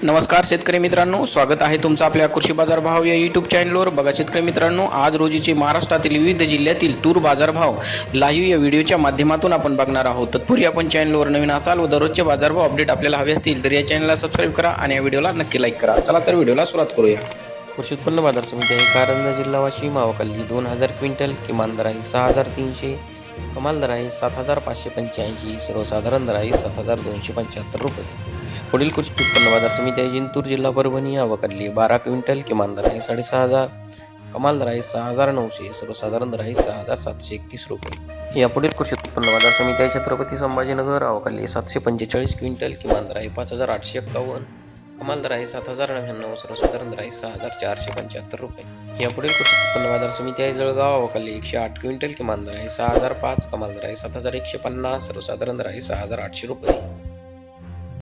नमस्कार शेतकरी मित्रांनो, स्वागत आहे तुमचं आपल्या कृषी बाजार भाव या यूट्यूब चॅनलवर। बघा शेतकरी मित्रांनो, आज रोजीचे महाराष्ट्रातील विविध जिल्ह्यातील तूर बाजारभाव लाईव्ह या व्हिडिओच्या माध्यमातून आपण बघणार आहोत। तत्पूर्वी आपण चॅनलवर नवीन असाल व दररोजचे बाजारभाव अपडेट आपल्याला हवे असतील तर या चॅनलला सबस्क्राईब करा आणि या व्हिडिओला नक्की लाईक करा। चला तर व्हिडिओला सुरुवात करूया। कृषी उत्पन्न बाजार समिती आहे कारंजा जिल्हा वाशिम, मावकल्ली 2000 क्विंटल, किमान दर आहे 6300, कमाल दर आहे 7585, सर्वसाधारण दर आहे 7275 रुपये। पुढील कृषी उत्पन्न बाजार समिती आहे जिंतूर जिल्हा परभणी, आवकल्ली 12 क्विंटल, किमान दर आहे 6500, कमाल दर आहे 6900, सर्वसाधारण दर आहे 6731 रुपये। या पुढील कृषी उत्पन्न बाजार समिती आहे छत्रपती संभाजीनगर, आवकल्ली 745 क्विंटल, किमान दर आहे 5851, कमाल दर आहे 7099, सर्वसाधारण दर आहे 6475 रुपये। या पुढील कृषी उत्पन्न बाजार समिती आहे जळगाव, आवकल्ली 108 क्विंटल, किमान दर आहे 6005, कमाल दर आहे 7150, सर्वसाधारण दर आहे 6800 रुपये।